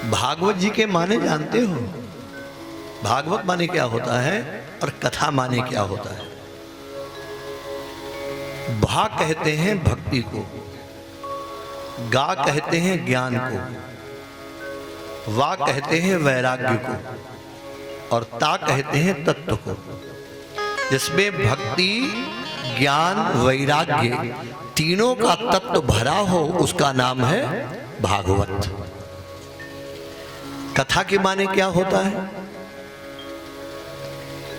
भागवत जी के माने जानते हो? भागवत माने क्या होता है और कथा माने क्या होता है? भा कहते हैं भक्ति को, गा कहते हैं ज्ञान को, वा कहते हैं वैराग्य को, और ता कहते हैं तत्व को। जिसमें भक्ति, ज्ञान, वैराग्य तीनों का तत्व भरा हो उसका नाम है भागवत। कथा के माने क्या होता है?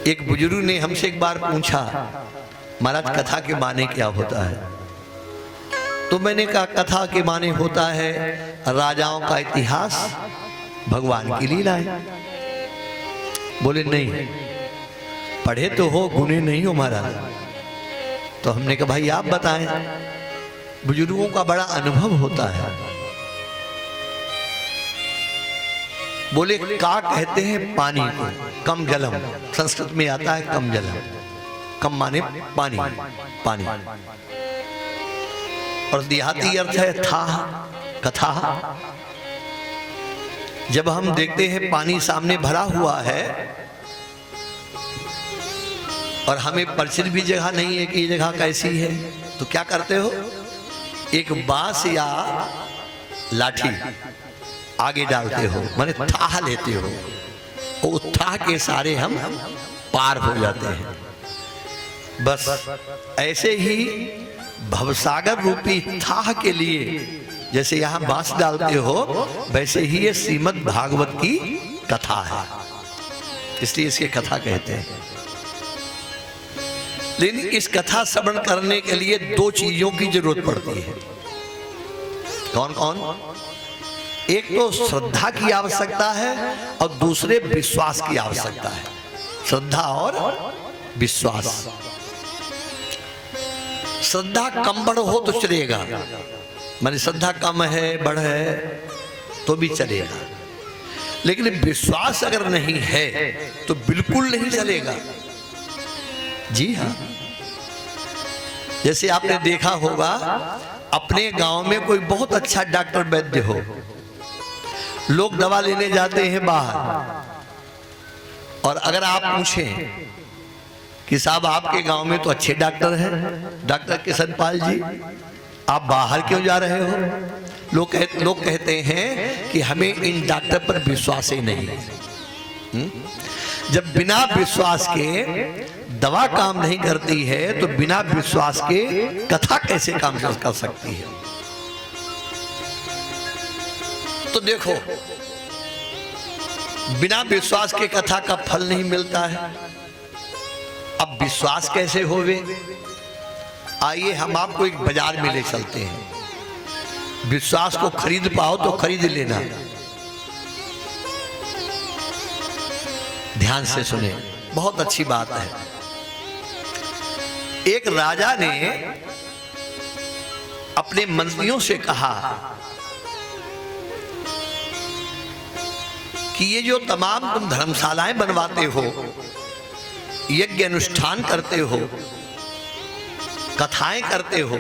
एक बुजुर्ग ने हमसे एक बार पूछा, महाराज कथा के माने क्या होता है? तो मैंने कहा कथा के माने होता है राजाओं का इतिहास, भगवान की लीलाएं। बोले नहीं, पढ़े तो हो, गुने नहीं हो महाराज। तो हमने कहा भाई आप बताएं, बुजुर्गों का बड़ा अनुभव होता है। बोले का कहते हैं पानी को, कम जलम, संस्कृत में आता है कम जलम, कम माने पानी, पानी। और देहाती अर्थ है था, कथा। जब हम देखते हैं पानी सामने भरा हुआ है और हमें परिचित भी जगह नहीं है कि ये जगह कैसी है, तो क्या करते हो? एक बांस या लाठी आगे डालते हो, माने थाह लेते हो, वो थाह के सारे हम पार हो जाते हैं। बस ऐसे ही भवसागर रूपी थाह के लिए जैसे यहां बांस डालते हो, वैसे ही ये श्रीमद् भागवत की कथा है, इसलिए इसके कथा कहते हैं। लेकिन इस कथा श्रवण करने के लिए दो चीजों की जरूरत पड़ती है। कौन कौन? एक तो श्रद्धा की आवश्यकता है और दूसरे विश्वास की आवश्यकता है। श्रद्धा और विश्वास। श्रद्धा कम बढ़ हो तो चलेगा, माने श्रद्धा कम है बढ़ है तो भी चलेगा, लेकिन विश्वास अगर नहीं है तो बिल्कुल नहीं चलेगा। जी हाँ, जैसे आपने देखा होगा अपने गांव में कोई बहुत अच्छा डॉक्टर वैद्य हो, लोग दवा लेने जाते हैं बाहर, और अगर आप पूछें कि साहब आपके गांव में तो अच्छे डॉक्टर हैं, डॉक्टर किशन पाल जी, आप बाहर क्यों जा रहे हो? लोग कहते हैं कि हमें इन डॉक्टर पर विश्वास ही नहीं है। जब बिना विश्वास के दवा काम नहीं करती है तो बिना विश्वास के कथा कैसे काम कर सकती है? तो देखो, बिना विश्वास के कथा का फल नहीं मिलता है। अब विश्वास कैसे होवे? आइए हम आपको एक बाजार में ले चलते हैं। विश्वास को खरीद पाओ तो खरीद लेना। ध्यान से सुने, बहुत अच्छी बात है। एक राजा ने अपने मंत्रियों से कहा कि ये जो तमाम तुम धर्मशालाएं बनवाते हो, यज्ञ अनुष्ठान करते हो, कथाएं करते हो,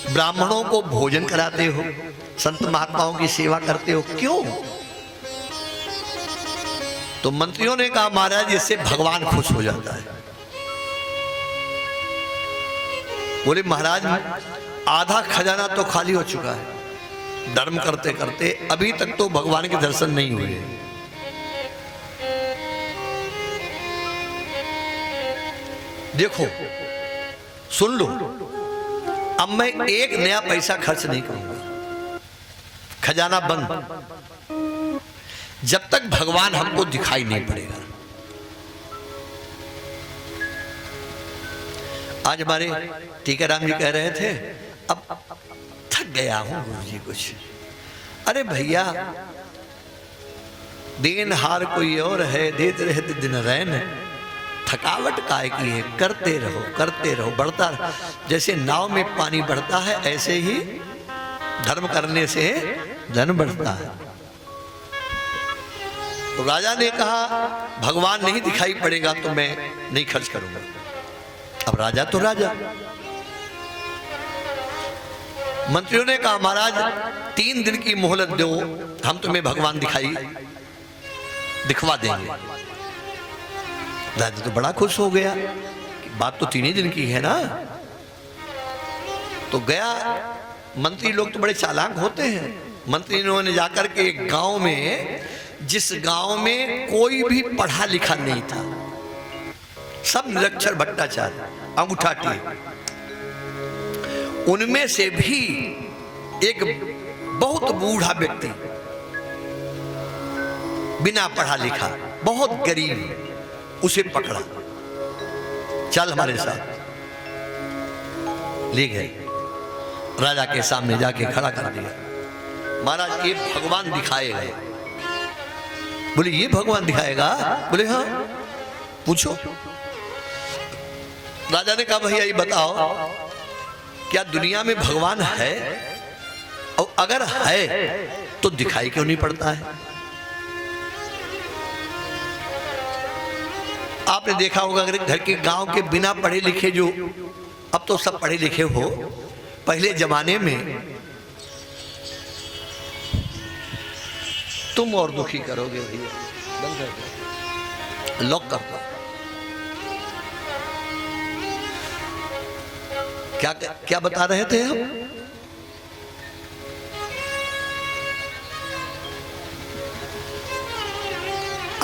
ब्राह्मणों को भोजन कराते हो, संत महात्माओं की सेवा करते हो, क्यों? तो मंत्रियों ने कहा महाराज इससे भगवान खुश हो जाता है। बोले महाराज आधा खजाना तो खाली हो चुका है, धर्म करते करते अभी तक तो भगवान के दर्शन नहीं हुए। देखो सुन लो, अब मैं एक नया पैसा खर्च नहीं करूंगा, खजाना बंद, जब तक भगवान हमको दिखाई नहीं पड़ेगा। आज हमारे टीकाराम जी कह रहे थे अब थक गया हूं गुरुजी कुछ। अरे भैया, दिन हार कोई और है, देते रहते दिन रैन, थकावट काय की है, करते रहो, बढ़ता रहो। जैसे नाव में पानी बढ़ता है ऐसे ही धर्म करने से धन बढ़ता है। तो राजा ने कहा भगवान नहीं दिखाई पड़ेगा तो मैं नहीं खर्च करूंगा। अब राजा तो राजा, मंत्रियों ने कहा महाराज 3 दिन की मोहलत दो, हम तुम्हें भगवान दिखवा देंगे। राजा तो बड़ा खुश हो गया, बात तो 3 ही दिन की है ना। तो गया, मंत्री लोग तो बड़े चालाक होते हैं। मंत्रियों ने जाकर के एक गांव में, जिस गांव में कोई भी पढ़ा लिखा नहीं था, सब निरक्षर भट्टाचार्य, अंगूठा टेक, उनमें से भी एक बहुत बूढ़ा व्यक्ति, बिना पढ़ा लिखा, बहुत गरीब, उसे पकड़ा, चल हमारे साथ। ले गए, राजा के सामने जाके खड़ा कर दिया। महाराज ये भगवान दिखाए गए। बोले ये भगवान दिखाएगा? बोले हाँ, पूछो। राजा ने कहा भैया ये बताओ, क्या दुनिया में भगवान है? और अगर है तो दिखाई क्यों नहीं पड़ता है? आपने देखा होगा अगर घर के गांव के बिना पढ़े लिखे, जो अब तो सब पढ़े लिखे हो, पहले जमाने में तुम और दुखी करोगे भैया, बंद कर दो, लॉक कर दो। क्या क्या बता रहे थे हम?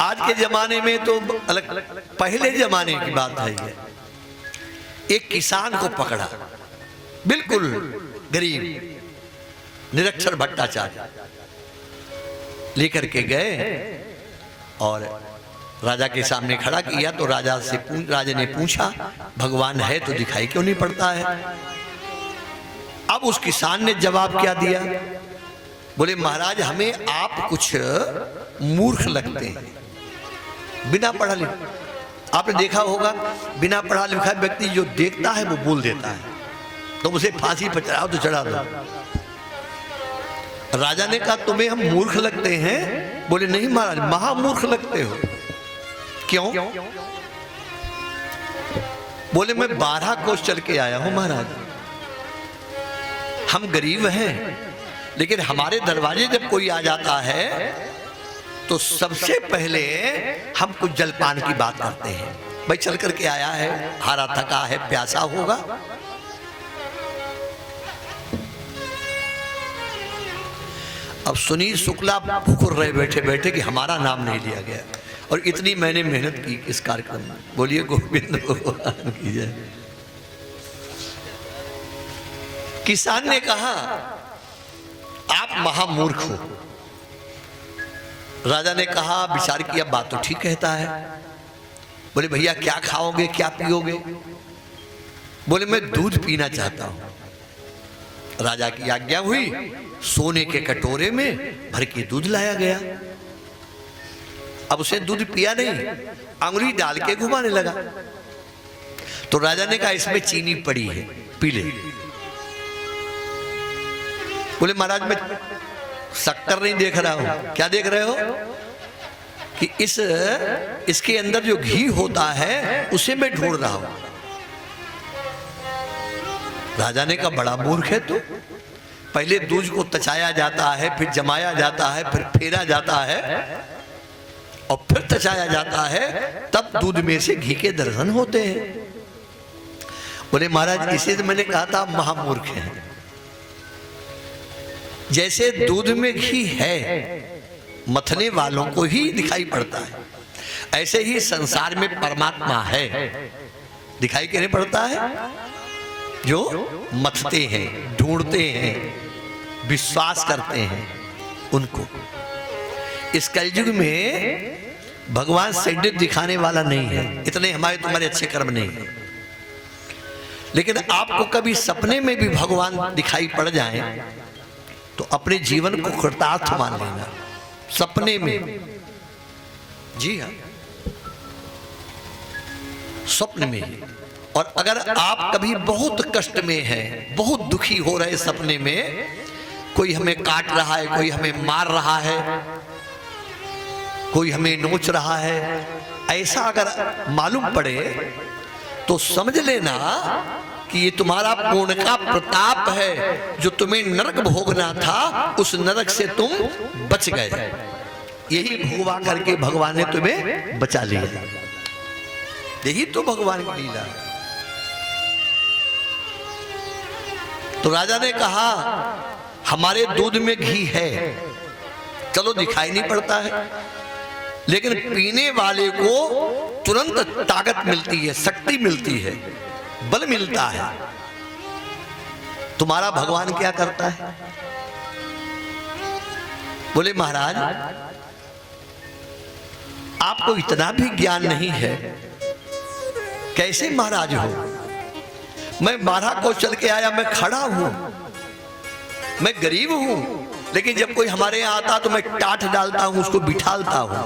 आज के जमाने में तो अलग, पहले जमाने की बात है ये। एक किसान को पकड़ा, बिल्कुल गरीब, निरक्षर भट्टाचार्य, लेकर के गए और राजा के सामने खड़ा किया। तो राजा ने पूछा भगवान है तो दिखाई क्यों नहीं पड़ता है? अब उस किसान ने जवाब क्या दिया? बोले महाराज हमें आप कुछ मूर्ख लगते हैं, बिना पढ़ा लिखा। आपने देखा होगा बिना पढ़ा लिखा व्यक्ति जो देखता है वो बोल देता है, तो उसे फांसी पर चढ़ाओ तो चढ़ा दो। राजा ने कहा तुम्हें हम मूर्ख लगते हैं? बोले नहीं महाराज, महामूर्ख लगते हो। क्यों? बोले मैं 12 कोस चल के आया हूं महाराज, हम गरीब हैं, लेकिन हमारे दरवाजे जब कोई आ जाता है तो सबसे पहले हम कुछ जलपान की बात करते हैं। भाई चल करके आया है, हारा थका है, प्यासा होगा। अब सुनील शुक्ला भुकुर रहे बैठे बैठे कि हमारा नाम नहीं लिया गया, और इतनी मैंने मेहनत की इस कार्यक्रम में। बोलिए गोविंद भगवान की जय। किसान ने कहा आप महामूर्ख हो। राजा ने कहा विचार किया, बात तो ठीक कहता है। बोले भैया क्या खाओगे, क्या पियोगे? बोले मैं दूध पीना चाहता हूं। राजा की आज्ञा हुई, सोने के कटोरे में भर के दूध लाया गया। अब उसे दूध पिया नहीं, अंगुली डाल के घुमाने लगा। तो राजा ने कहा इसमें चीनी पड़ी है, पी ले। बोले महाराज मैं शक्कर नहीं देख रहा हूं। क्या देख रहे हो? कि इसके अंदर जो घी होता है उसे मैं ढूंढ रहा हूं। राजा ने कहा बड़ा मूर्ख है तू। पहले दूध को तचाया जाता है, फिर जमाया जाता है, फिर फेरा जाता है और फिर तचाया जाता है, तब दूध में से घी के दर्शन होते हैं। बोले महाराज इसे तो मैंने कहा था महामूर्ख है। जैसे दूध में घी है मथने वालों को ही दिखाई पड़ता है, ऐसे ही संसार में परमात्मा है, दिखाई क्यों नहीं पड़ता है? जो मथते हैं, ढूंढते हैं, विश्वास करते हैं उनको। इस कलयुग में भगवान सेड्रिप दिखाने वाला नहीं है, इतने हमारे तुम्हारे अच्छे कर्म नहीं है। लेकिन आपको कभी सपने में भी भगवान दिखाई पड़ जाए तो अपने जीवन को कृतार्थ मान लेना, सपने में। जी हाँ, स्वप्न में ही। और अगर आप कभी बहुत कष्ट में हैं, बहुत दुखी हो रहे सपने में, कोई हमें काट रहा है, कोई हमें मार रहा है, कोई हमें नोच रहा है, ऐसा अगर मालूम पड़े तो समझ लेना कि ये तुम्हारा पुण्य का प्रताप है, जो तुम्हें नरक भोगना था उस नरक से तुम बच गए। यही भोगवा करके भगवान ने तुम्हें बचा लिया। यही तो भगवान की लीला है। तो राजा ने कहा हमारे दूध में घी है, चलो दिखाई नहीं पड़ता है, लेकिन पीने वाले को तुरंत ताकत मिलती है, शक्ति मिलती है, बल मिलता है। तुम्हारा भगवान क्या करता है? बोले महाराज आपको इतना भी ज्ञान नहीं है। कैसे महाराज हो? मैं 12 को चल के आया, मैं खड़ा हूं, मैं गरीब हूं, लेकिन जब कोई हमारे यहां आता तो मैं टाट डालता हूं, उसको बिठालता हूं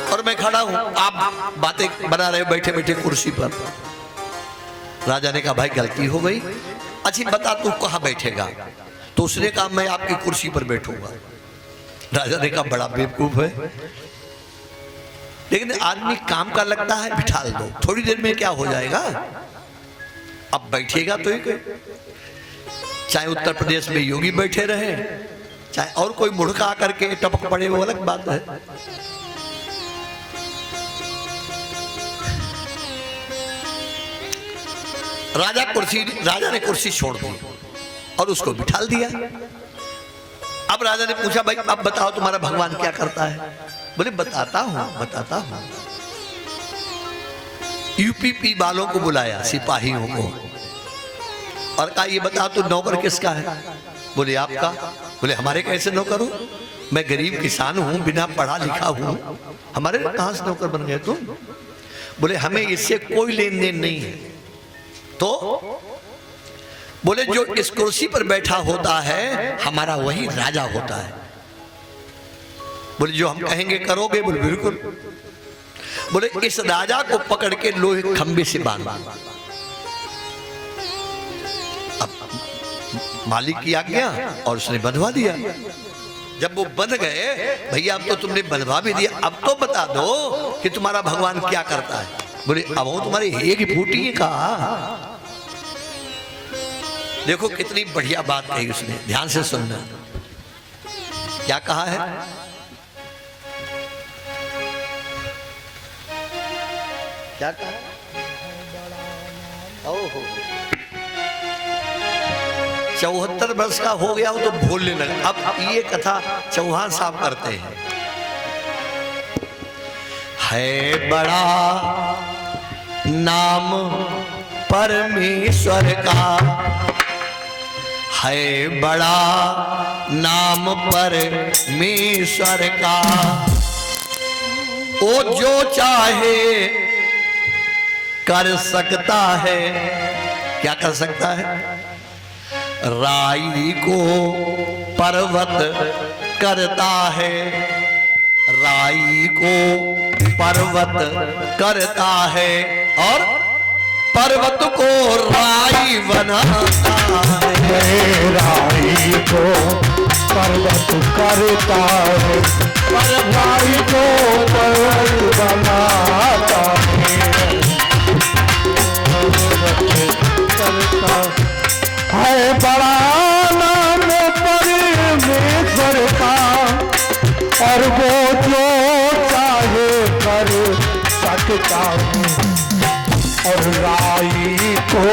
और मैं खड़ा हूं, आप बातें बना रहे हो बैठे बैठे कुर्सी पर। राजा ने कहा भाई गलती हो गई, अच्छी बता तू कहां बैठेगा? तो उसने कहा मैं आपकी कुर्सी पर बैठूंगा। राजा ने कहा बड़ा बेवकूफ है, लेकिन आदमी काम का लगता है, बिठाल दो, थोड़ी देर में क्या हो जाएगा, अब बैठेगा तो ही। चाहे उत्तर प्रदेश में योगी बैठे रहे, चाहे और कोई मुड़का आकर के टपक पड़े, वो अलग बात है। राजा ने कुर्सी छोड़ दी और उसको बिठाल दिया। अब राजा ने पूछा भाई अब बताओ तुम्हारा भगवान क्या करता है? बोले बताता हूं। यूपीपी वालों को बुलाया, सिपाहियों को, और कहा ये बता तू नौकर किसका है? बोले आपका। बोले हमारे कैसे नौकर हो? मैं गरीब किसान हूं, बिना पढ़ा लिखा हूं, हमारे कहां से नौकर बन गए तुम? बोले हमें इससे कोई लेन देन नहीं है। तो बोले जो इस कुर्सी पर बैठा होता है हमारा वही राजा होता है। बोले जो हम कहेंगे करोगे? बोले बिल्कुल। बोले इस राजा को पकड़ के लोहे खंबे से बांध। अब मालिक की आज्ञा और उसने बंधवा दिया। जब वो बंध गए, भैया अब तो तुमने बंधवा भी दिया, अब तो बता दो कि तुम्हारा भगवान क्या करता है। बोले अब वो तुम्हारे एक फूटी है कहा। देखो कितनी बढ़िया बात कही उसने, ध्यान से सुनना। क्या कहा है? क्या कहा? ओहो 74 वर्ष का हो गया हो तो भूलने लगा। अब ये कथा चौहान साहब करते हैं। है बड़ा नाम परमेश्वर का, है बड़ा नाम परमेश्वर का, वो जो चाहे कर सकता है। क्या कर सकता है? राई को पर्वत करता है, राई को पर्वत करता है, और पर्वत को राई बनाता है। राई को पर्वत करता है, राई को पर्वत बनाता है बड़ा नाम परमेश्वर का, और वो जो चाहे कर सकता है, और राई को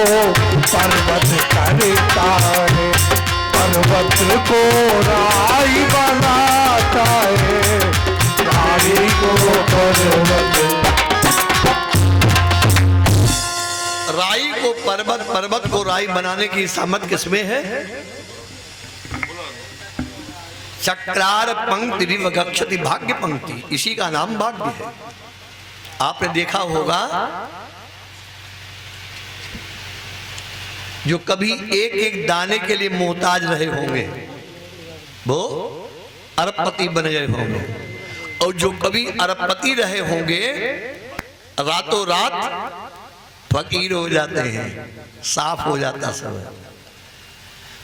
पर्वत करता है, पर्वत को राई बनाता है, राई को पर्वत। राई को पर्वत, पर्वत को राई बनाने की सामर्थ किसमें है? चक्रार पंक्ति विवक्षति भाग्य पंक्ति, इसी का नाम भाग्य है। आपने देखा होगा जो कभी एक एक दाने के लिए मोहताज रहे होंगे वो अरबपति बन गए होंगे, और जो कभी अरबपति रहे होंगे रातों रात फकीर हो जाते हैं, साफ हो जाता सब।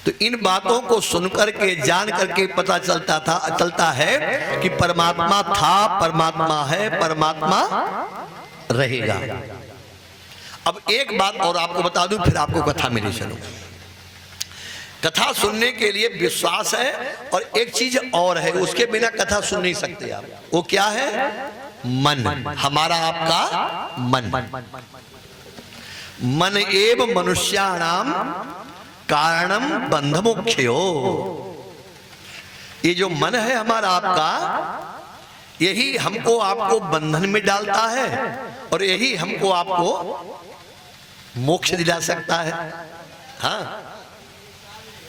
तो इन बातों को सुनकर के जान करके पता चलता है कि परमात्मा था, परमात्मा है, परमात्मा रहेगा। अब एक बात और आपको बता दूं, फिर आपको कथा में ले चलूं। कथा सुनने के लिए विश्वास है, और एक चीज और है, उसके बिना कथा सुन नहीं सकते आप। वो क्या है? मन। हमारा आपका मन। मन एव मनुष्याणाम कारणम बंध मुख्यो। ये जो मन है हमारा आपका, यही हमको आपको बंधन में डालता है, और यही हमको आपको मोक्ष दिला सकता है। हाँ,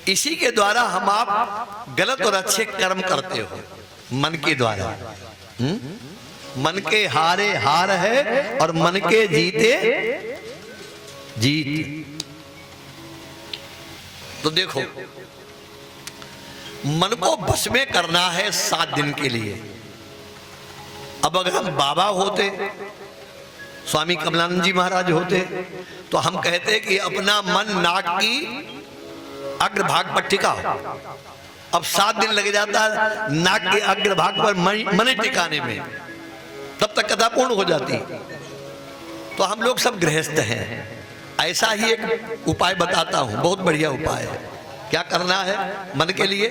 इसी के द्वारा हम आप गलत और अच्छे कर्म करते हो, मन के द्वारा। मन के हारे हार है, और मन के जीते जीत। तो देखो, मन को बस में करना है 7 दिन के लिए। अब अगर हम बाबा होते, स्वामी कमलानंद जी महाराज होते, तो हम कहते कि अपना मन नाक की अग्रभाग पर टिकाओ। अब 7 दिन लग जाता है नाक के अग्रभाग पर मन टिकाने में, तब तक कथा पूर्ण हो जाती। तो हम लोग सब गृहस्थ हैं। ऐसा ही एक उपाय बताता हूं, बहुत बढ़िया उपाय है। क्या करना है मन के लिए?